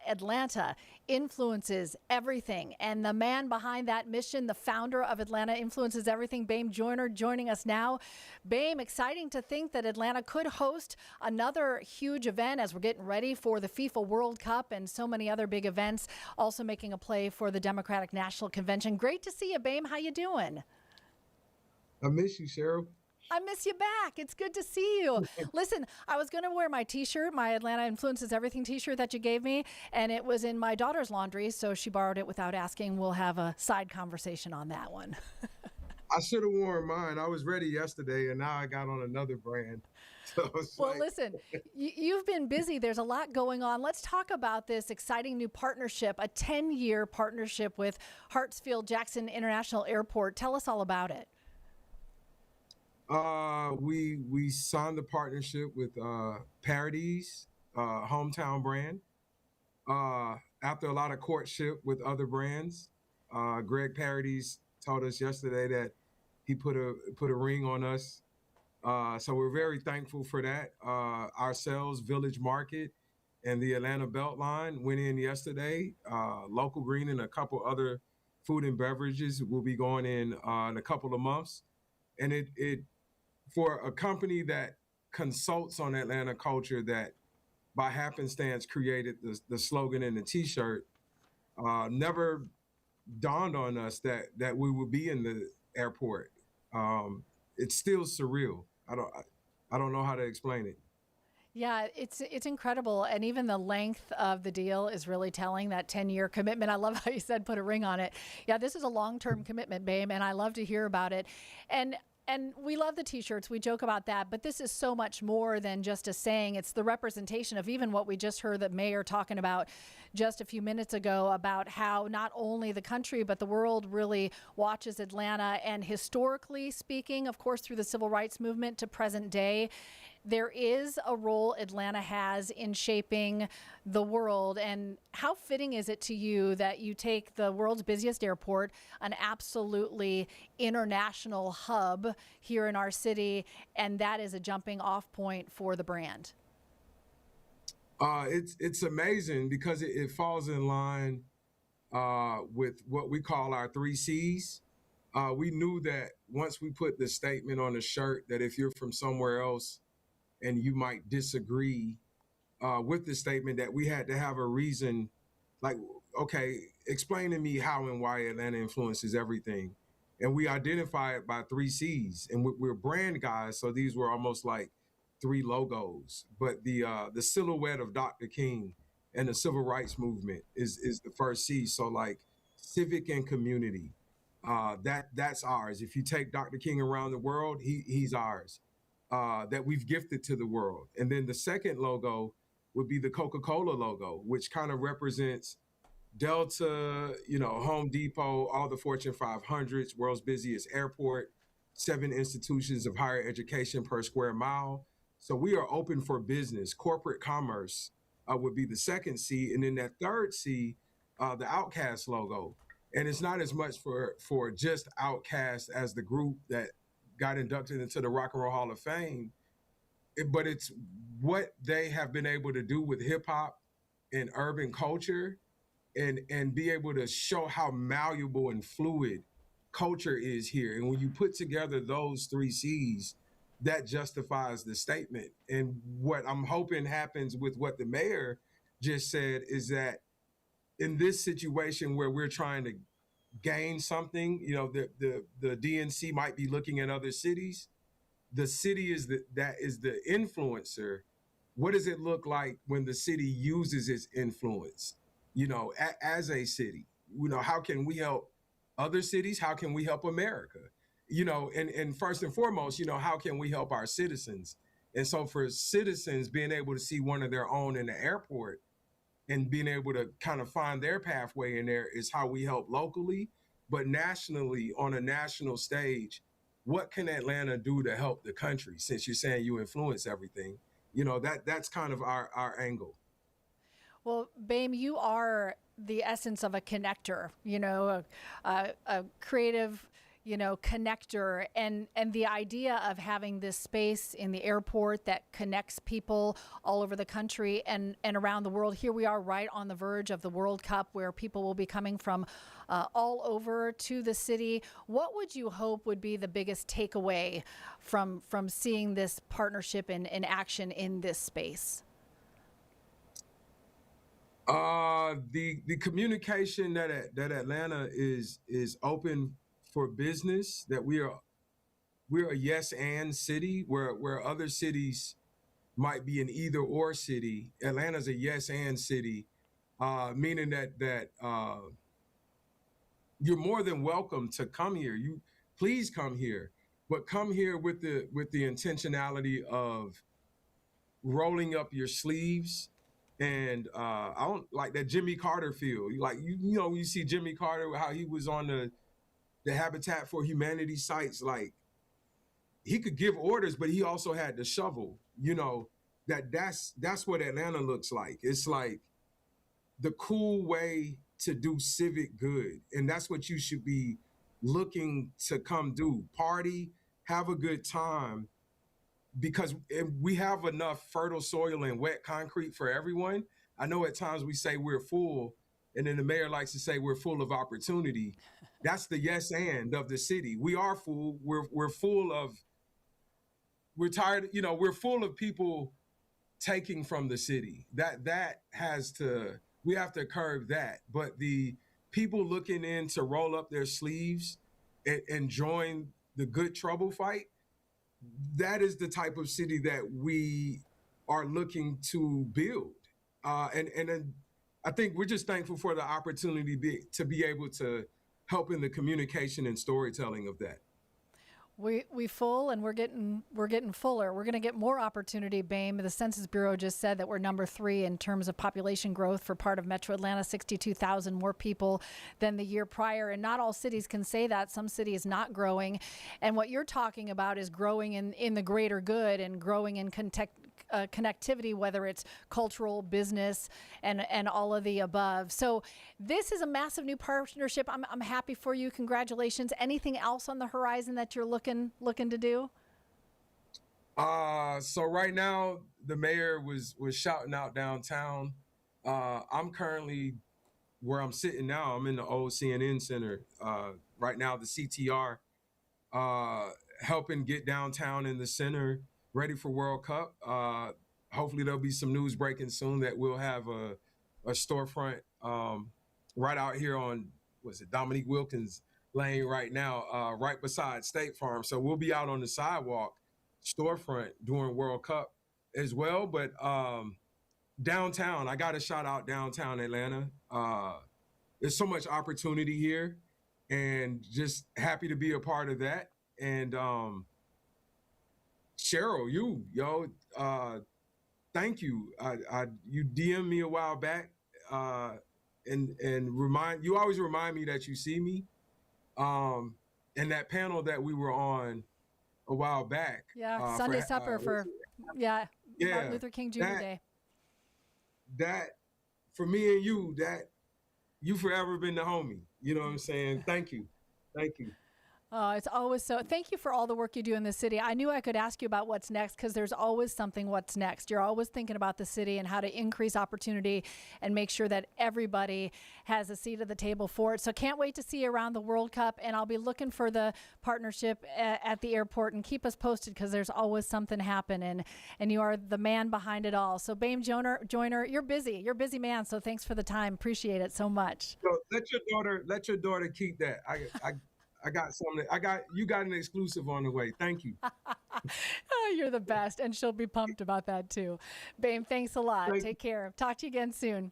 Atlanta influences everything. And the man behind that mission, the founder of Atlanta Influences Everything, Bem Joiner, joining us now. Bem, exciting to think that Atlanta could host another huge event as we're getting ready for the FIFA World Cup and so many other big events, also making a play for the Democratic National Convention. Great to see you, Bem. How you doing? I miss you, Cheryl. I miss you back. It's good to see you. Listen, I was going to wear my T-shirt, my Atlanta Influences Everything T-shirt that you gave me, and it was in my daughter's laundry, so she borrowed it without asking. We'll have a side conversation on that one. I should have worn mine. I was ready yesterday, and now I got on another brand. So well, listen, you've been busy. There's a lot going on. Let's talk about this exciting new partnership, a 10-year partnership with Hartsfield-Jackson International Airport. Tell us all about it. We signed the partnership with Paradise, hometown brand. After a lot of courtship with other brands, Greg Paradise told us yesterday that he put a ring on us. So we're very thankful for that. Ourselves, Village Market, and the Atlanta Beltline went in yesterday. Local Green and a couple other food and beverages will be going in a couple of months. And it for a company that consults on Atlanta culture, that by happenstance created the slogan and the T-shirt, never dawned on us that we would be in the airport. It's still surreal. I don't know how to explain it. Yeah, it's incredible. And even the length of the deal is really telling, that 10-year commitment. I love how you said put a ring on it. Yeah, this is a long-term commitment, Bem, and I love to hear about it. And we love the T-shirts. We joke about that. But this is so much more than just a saying. It's the representation of even what we just heard the mayor talking about just a few minutes ago, about how not only the country but the world really watches Atlanta. And historically speaking, of course, through the civil rights movement to present day, there is a role Atlanta has in shaping the world. And how fitting is it to you that you take the world's busiest airport, an absolutely international hub here in our city, and that is a jumping off point for the brand? It's amazing because it falls in line with what we call our 3 Cs. We knew that once we put the statement on the shirt, that if you're from somewhere else and you might disagree with the statement, that we had to have a reason. Like, okay, explain to me how and why Atlanta influences everything. And we identify it by 3 Cs. And we're brand guys, so these were almost like 3 logos. But the silhouette of Dr. King and the civil rights movement is the first C. So like civic and community, that's ours. If you take Dr. King around the world, he's ours. That we've gifted to the world. And then the second logo would be the Coca-Cola logo, which kind of represents Delta, Home Depot, all the Fortune 500s, world's busiest airport, 7 institutions of higher education per square mile. So we are open for business. Corporate commerce would be the second C. And then that third C, the Outcast logo. And it's not as much for just Outcast as the group that got inducted into the Rock and Roll Hall of Fame, but it's what they have been able to do with hip hop and urban culture, and be able to show how malleable and fluid culture is here. And when you put together those 3 Cs, that justifies the statement. And what I'm hoping happens with what the mayor just said is that in this situation where we're trying to gain something, the DNC might be looking at other cities. The city is the influencer. What does it look like when the city uses its influence, as a city? How can we help other cities? How can we help America? And first and foremost, how can we help our citizens? And so for citizens being able to see one of their own in the airport and being able to kind of find their pathway in there is how we help locally, but nationally, on a national stage. What can Atlanta do to help the country? Since you're saying you influence everything, that's kind of our angle. Well, Bem, you are the essence of a connector, a creative, connector, and the idea of having this space in the airport that connects people all over the country and around the world. Here we are right on the verge of the World Cup, where people will be coming from all over to the city. What would you hope would be the biggest takeaway from seeing this partnership in action in this space? The communication that Atlanta is open for business, that we're a yes and city, where other cities might be an either or city. Atlanta's a yes and city, meaning that you're more than welcome to come here. You please come here, but come here with the intentionality of rolling up your sleeves. And I don't like that Jimmy Carter feel. Like you see Jimmy Carter, how he was on the Habitat for Humanity sites. Like, he could give orders, but he also had the shovel. That's what Atlanta looks like. It's like the cool way to do civic good, and that's what you should be looking to come do. Party, have a good time, because we have enough fertile soil and wet concrete for everyone. I know at times we say we're full, and then the mayor likes to say we're full of opportunity. That's the yes and of the city. We are full. We're full of. We're tired. We're full of people taking from the city. That has to. We have to curb that. But the people looking in to roll up their sleeves and join the good trouble fight, that is the type of city that we are looking to build. And I think we're just thankful for the opportunity to be able to help in the communication and storytelling of that. We full, and we're getting fuller. We're going to get more opportunity, Bem. The Census Bureau just said that we're number 3 in terms of population growth for part of Metro Atlanta, 62,000 more people than the year prior. And not all cities can say that. Some cities not growing. And what you're talking about is growing in the greater good and growing in connectivity, whether it's cultural, business, and all of the above. So this is a massive new partnership. I'm happy for you. Congratulations. Anything else on the horizon that you're looking to do? So right now the mayor was shouting out downtown. I'm currently where I'm sitting now. I'm in the old CNN Center. Right now, the CTR, helping get downtown in the center ready for World Cup. Hopefully there'll be some news breaking soon that we'll have a storefront right out here on, Dominique Wilkins Lane right now, right beside State Farm. So we'll be out on the sidewalk storefront during World Cup as well. But downtown, I got to shout out downtown Atlanta. There's so much opportunity here, and just happy to be a part of that. And Cheryl, thank you. You DM'd me a while back, and you always remind me that you see me. And that panel that we were on a while back. Yeah, Sunday supper for Martin Luther King Jr. Day. That for me and you, that you forever been the homie. You know what I'm saying? Thank you. It's always so. Thank you for all the work you do in the city. I knew I could ask you about what's next, because there's always something what's next. You're always thinking about the city and how to increase opportunity and make sure that everybody has a seat at the table for it. So can't wait to see you around the World Cup, and I'll be looking for the partnership at the airport, and keep us posted, because there's always something happening, and you are the man behind it all. So Bem Joiner, you're busy. You're a busy man, so thanks for the time. Appreciate it so much. So let your daughter keep that. I got something. You got an exclusive on the way. Thank you. Oh, you're the best. And she'll be pumped about that too. Bem, thanks a lot. Take care. Talk to you again soon.